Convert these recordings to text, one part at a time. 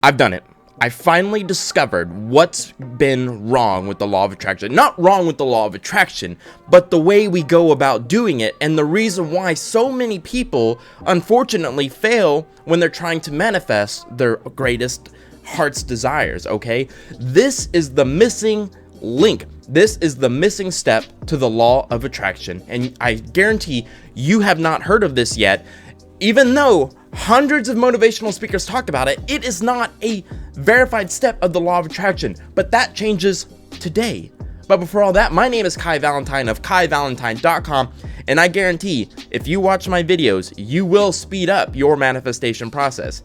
I've done it. I finally discovered what's been wrong with the law of attraction. Not wrong with the law of attraction, but the way we go about doing it, and the reason why so many people unfortunately fail when they're trying to manifest their greatest heart's desires, okay? This is the missing link. This is the missing step to the law of attraction, and I guarantee you have not heard of this yet. Even though hundreds of motivational speakers talk about it, it is not a verified step of the law of attraction, but that changes today. But before all that, my name is Kai Valentine of KaiValentine.com, and I guarantee if you watch my videos, you will speed up your manifestation process.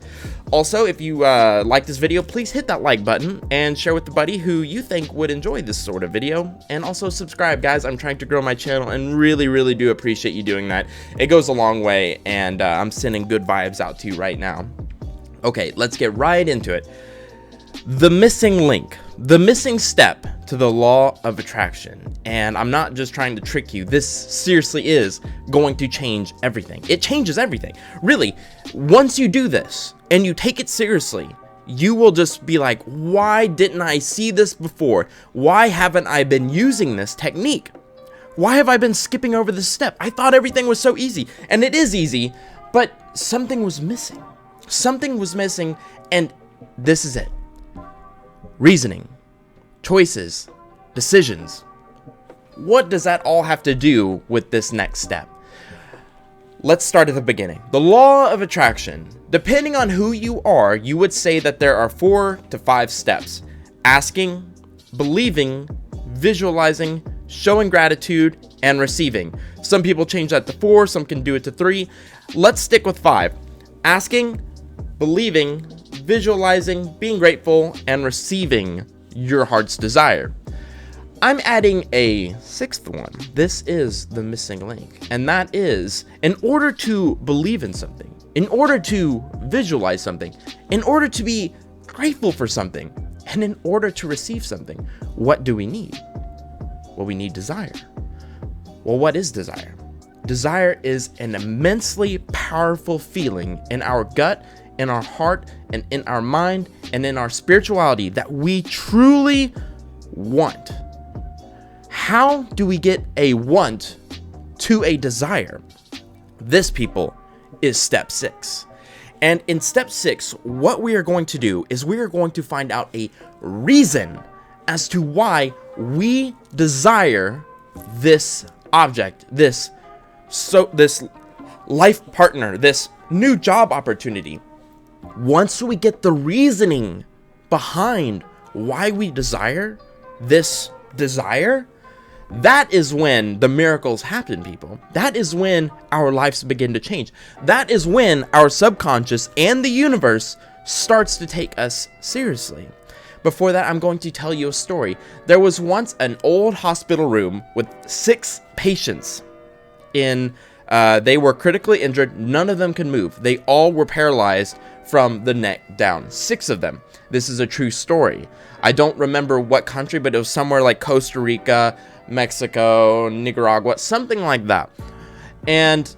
Also, if you like this video, please hit that like button and share with a buddy who you think would enjoy this sort of video. And also subscribe, guys. I'm trying to grow my channel and really do appreciate you doing that. It goes a long way, and I'm sending good vibes out to you right now. Okay, let's get right into it. The missing link, the missing step to the law of attraction. And I'm not just trying to trick you. This seriously is going to change everything. It changes everything. Really, once you do this and you take it seriously, you will just be like, why didn't I see this before? Why haven't I been using this technique? Why have I been skipping over this step? I thought everything was so easy, and it is easy, but something was missing. Something was missing, and this is it. Reasoning, choices, decisions. What does that all have to do with this next step? Let's start at the beginning. The law of attraction. Depending on who you are, you would say that there are 4 to 5 steps. Asking, believing, visualizing, showing gratitude, and receiving. Some people change that to 4, some can do it to 3. Let's stick with 5. Asking, believing, visualizing, being grateful, and receiving your heart's desire. I'm adding a 6th one. This is the missing link, and that is, in order to believe in something, in order to visualize something, in order to be grateful for something, and in order to receive something, what do we need? Well, we need desire. Well, what is desire? Desire is an immensely powerful feeling in our gut, in our heart, and in our mind, and in our spirituality that we truly want. How do we get a want to a desire? This, people, is step 6. And in step 6, what we are going to do is we are going to find out a reason as to why we desire this object, this life partner, this new job opportunity. Once we get the reasoning behind why we desire this desire, that is when the miracles happen, people. That is when our lives begin to change. That is when our subconscious and the universe starts to take us seriously. Before that, I'm going to tell you a story. There was once an old hospital room with 6 patients in. They were critically injured. None of them could move. They all were paralyzed from the neck down. 6 of them. This is a true story. I don't remember what country, but it was somewhere like Costa Rica, Mexico, Nicaragua, something like that. And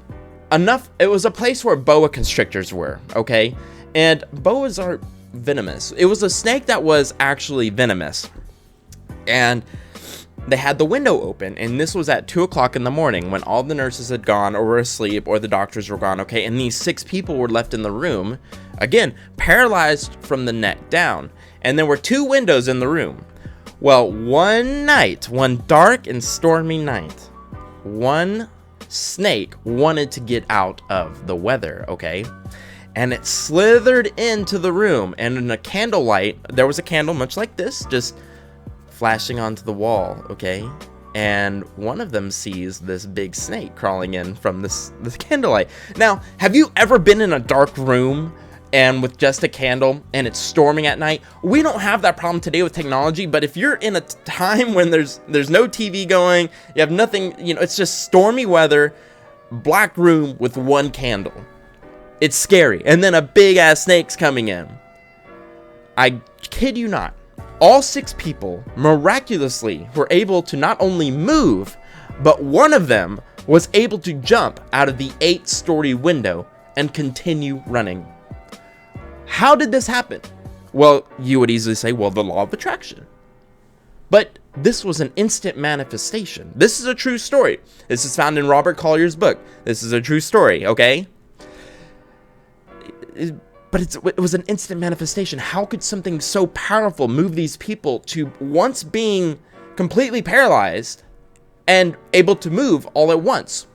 it was a place where boa constrictors were, okay? And boas are venomous. It was a snake that was actually venomous. And they had the window open, and this was at 2 o'clock in the morning when all the nurses had gone or were asleep or the doctors were gone, okay? And these 6 people were left in the room, again, paralyzed from the neck down. And there were 2 windows in the room. Well, one night, one dark and stormy night, one snake wanted to get out of the weather, okay? And it slithered into the room, and in a candlelight, there was a candle much like this, just flashing onto the wall, okay? And one of them sees this big snake crawling in from this candlelight. Now, have you ever been in a dark room and with just a candle and it's storming at night? We don't have that problem today with technology, but if you're in a time when there's no TV going, you have nothing, it's just stormy weather, black room with one candle. It's scary. And then a big ass snake's coming in. I kid you not. All 6 people miraculously were able to not only move, but one of them was able to jump out of the 8-story window and continue running. How did this happen? Well, you would easily say, well, the law of attraction. But this was an instant manifestation. This is a true story. This is found in Robert Collier's book. This is a true story, okay? But it was an instant manifestation. How could something so powerful move these people to once being completely paralyzed and able to move all at once?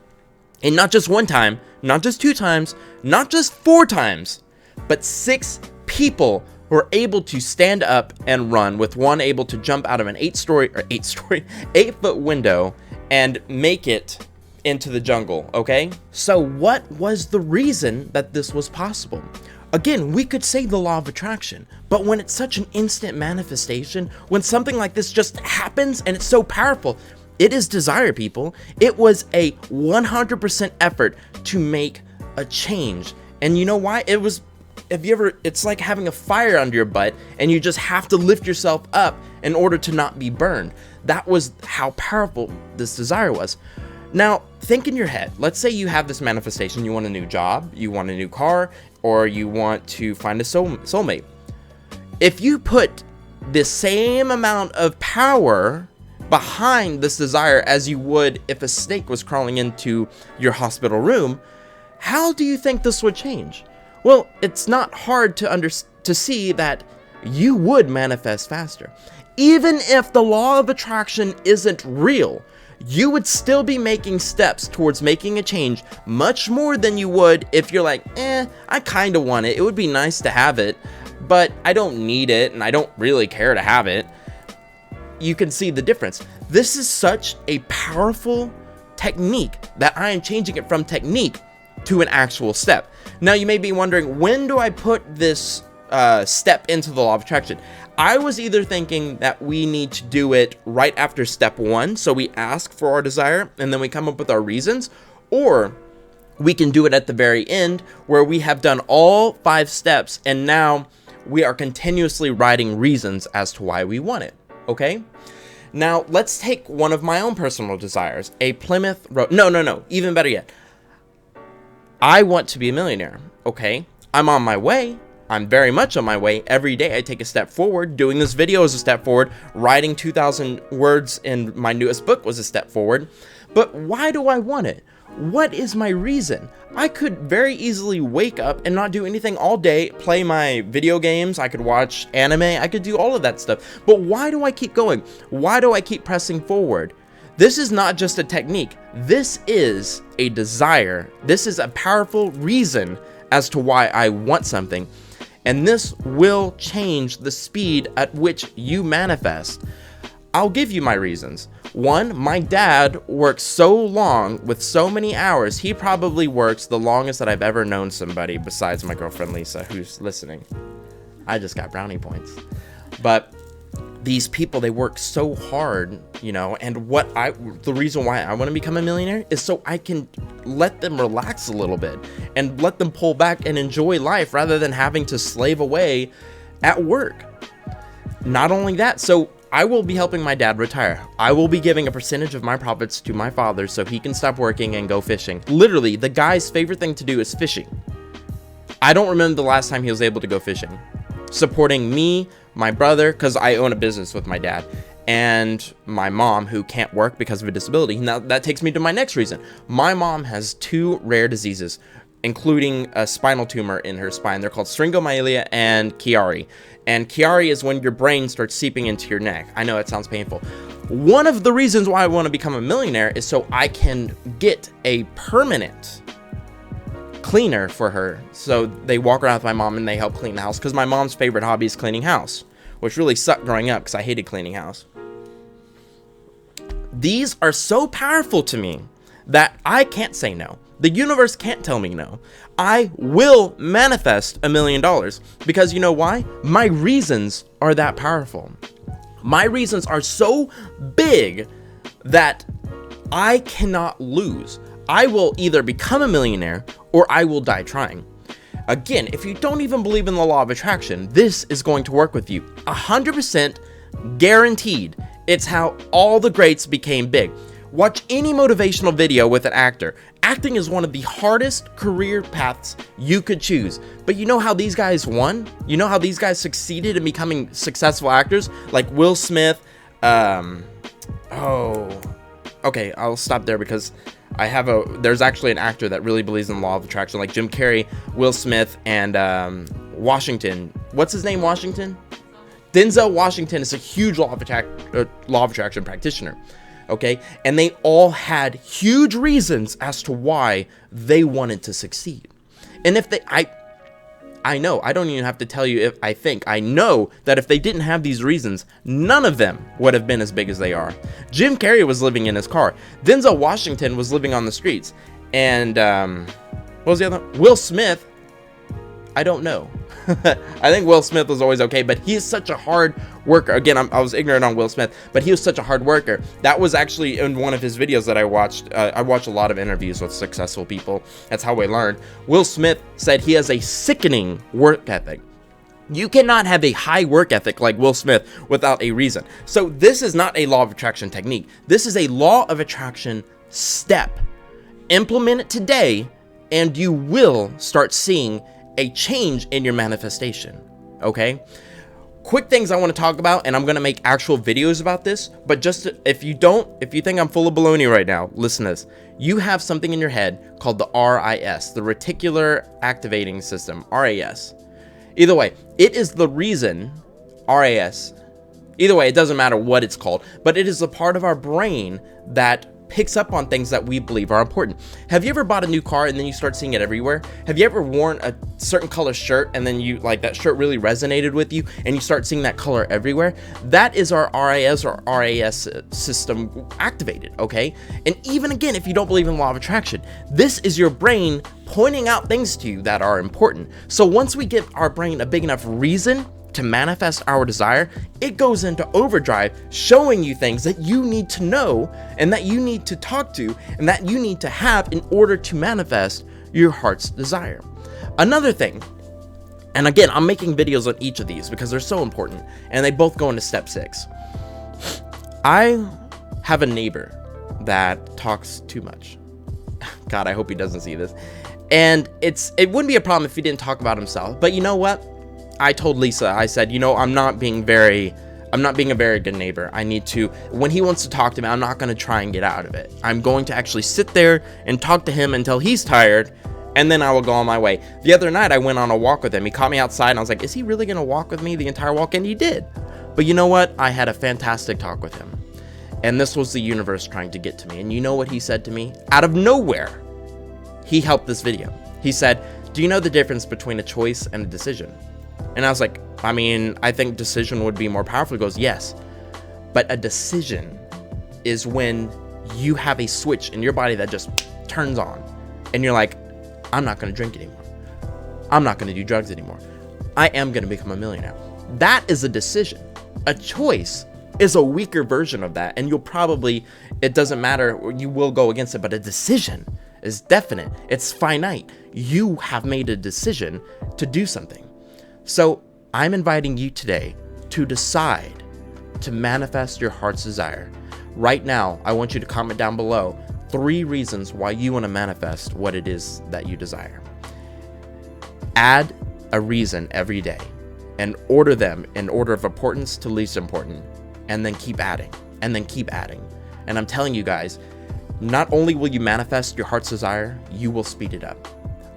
And not just one time, not just 2 times, not just 4 times, but 6 people were able to stand up and run, with one able to jump out of an 8-foot window and make it into the jungle, okay? So what was the reason that this was possible? Again, we could say the law of attraction, but when it's such an instant manifestation, when something like this just happens and it's so powerful, it is desire, people. It was a 100% effort to make a change. And you know why? It's like having a fire under your butt and you just have to lift yourself up in order to not be burned. That was how powerful this desire was. Now, think in your head. Let's say you have this manifestation. You want a new job, you want a new car, or you want to find a soulmate. If you put the same amount of power behind this desire as you would if a snake was crawling into your hospital room, how do you think this would change? Well, it's not hard to see that you would manifest faster. Even if the law of attraction isn't real, you would still be making steps towards making a change much more than you would if you're like, I kind of want it. It would be nice to have it, but I don't need it and I don't really care to have it. You can see the difference. This is such a powerful technique that I am changing it from technique to an actual step. Now you may be wondering, when do I put this step into the law of attraction? I was either thinking that we need to do it right after step 1, so we ask for our desire and then we come up with our reasons, or we can do it at the very end where we have done all 5 steps and now we are continuously writing reasons as to why we want it, okay? Now let's take one of my own personal desires, a Plymouth Road. No, even better yet. I want to be a millionaire, okay? I'm on my way. I'm very much on my way. Every day I take a step forward. Doing this video is a step forward. Writing 2,000 words in my newest book was a step forward. But why do I want it? What is my reason? I could very easily wake up and not do anything all day, play my video games, I could watch anime, I could do all of that stuff. But why do I keep going? Why do I keep pressing forward? This is not just a technique. This is a desire. This is a powerful reason as to why I want something. And this will change the speed at which you manifest. I'll give you my reasons. 1, my dad works so long with so many hours. He probably works the longest that I've ever known somebody besides my girlfriend Lisa, who's listening. I just got brownie points. But these people, they work so hard, you know, and the reason why I want to become a millionaire is so I can let them relax a little bit and let them pull back and enjoy life rather than having to slave away at work. Not only that, so I will be helping my dad retire. I will be giving a percentage of my profits to my father so he can stop working and go fishing. Literally, the guy's favorite thing to do is fishing. I don't remember the last time he was able to go fishing. Supporting me, my brother, because I own a business with my dad, and my mom, who can't work because of a disability. Now that takes me to my next reason. My mom has 2 rare diseases, including a spinal tumor in her spine. They're called syringomyelia and Chiari. And Chiari is when your brain starts seeping into your neck. I know it sounds painful. One of the reasons why I want to become a millionaire is so I can get a permanent cleaner for her. So they walk around with my mom and they help clean the house, because my mom's favorite hobby is cleaning house, which really sucked growing up because I hated cleaning house. These are so powerful to me that I can't say no. The universe can't tell me no. I will manifest $1 million, because you know why? My reasons are that powerful. My reasons are so big that I cannot lose. I will either become a millionaire or I will die trying. Again, if you don't even believe in the law of attraction, this is going to work with you. 100% guaranteed. It's how all the greats became big. Watch any motivational video with an actor. Acting is one of the hardest career paths you could choose. But you know how these guys won? You know how these guys succeeded in becoming successful actors? Like Will Smith. Okay, I'll stop there because there's actually an actor that really believes in the law of attraction, like Jim Carrey, Will Smith, and Washington. What's his name? Washington? Denzel Washington is a huge law of attraction practitioner. Okay, and they all had huge reasons as to why they wanted to succeed. And if I know, I don't even have to tell you I know that if they didn't have these reasons, none of them would have been as big as they are. Jim Carrey was living in his car. Denzel Washington was living on the streets. And, what was the other one? Will Smith, I don't know. I think Will Smith was always okay, but he is such a hard worker. Again, I was ignorant on Will Smith, but he was such a hard worker. That was actually in one of his videos that I watched. I watched a lot of interviews with successful people. That's how I learned. Will Smith said he has a sickening work ethic. You cannot have a high work ethic like Will Smith without a reason. So this is not a law of attraction technique. This is a law of attraction step. Implement it today, and you will start seeing a change in your manifestation. Okay, quick things I want to talk about, and I'm going to make actual videos about this, but just if you think I'm full of baloney right now, listen to this. You have something in your head called the RIS, the reticular activating system, RAS. Either way, it is the reason, RAS, either way, it doesn't matter what it's called, but it is a part of our brain that picks up on things that we believe are important. Have you ever bought a new car and then you start seeing it everywhere? Have you ever worn a certain color shirt and then that shirt really resonated with you and you start seeing that color everywhere? That is our RAS or RAS system activated, okay? And even again, if you don't believe in the law of attraction, this is your brain pointing out things to you that are important. So once we give our brain a big enough reason to manifest our desire, it goes into overdrive, showing you things that you need to know and that you need to talk to and that you need to have in order to manifest your heart's desire. Another thing, and again, I'm making videos on each of these because they're so important and they both go into step 6. I have a neighbor that talks too much. God, I hope he doesn't see this. And it wouldn't be a problem if he didn't talk about himself, but you know what? I told Lisa, I said, I'm not being a very good neighbor. I need to, when he wants to talk to me, I'm not going to try and get out of it. I'm going to actually sit there and talk to him until he's tired, and then I will go on my way. The other night, I went on a walk with him. He caught me outside, and I was like, is he really going to walk with me the entire walk? And he did. But you know what? I had a fantastic talk with him. And this was the universe trying to get to me. And you know what he said to me? Out of nowhere, he helped this video. He said, do you know the difference between a choice and a decision? And I was like, I think decision would be more powerful. He goes, yes, but a decision is when you have a switch in your body that just turns on and you're like, I'm not going to drink anymore. I'm not going to do drugs anymore. I am going to become a millionaire. That is a decision. A choice is a weaker version of that. And it doesn't matter, you will go against it, but a decision is definite. It's finite. You have made a decision to do something. So I'm inviting you today to decide to manifest your heart's desire. Right now, I want you to comment down below 3 reasons why you want to manifest what it is that you desire. Add a reason every day and order them in order of importance to least important, and then keep adding and then keep adding. And I'm telling you guys, not only will you manifest your heart's desire, you will speed it up.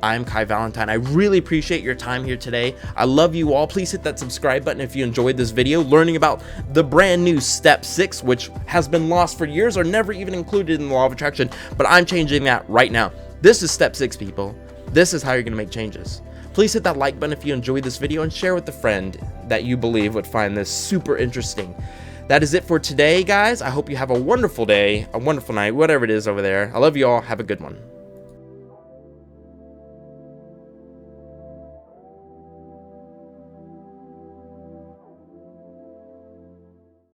I'm Kai Valentine. I really appreciate your time here today. I love you all. Please hit that subscribe button if you enjoyed this video, learning about the brand new step 6, which has been lost for years or never even included in the law of attraction, but I'm changing that right now. This is step 6, people. This is how you're going to make changes. Please hit that like button if you enjoyed this video and share with a friend that you believe would find this super interesting. That is it for today, guys. I hope you have a wonderful day, a wonderful night, whatever it is over there. I love you all. Have a good one.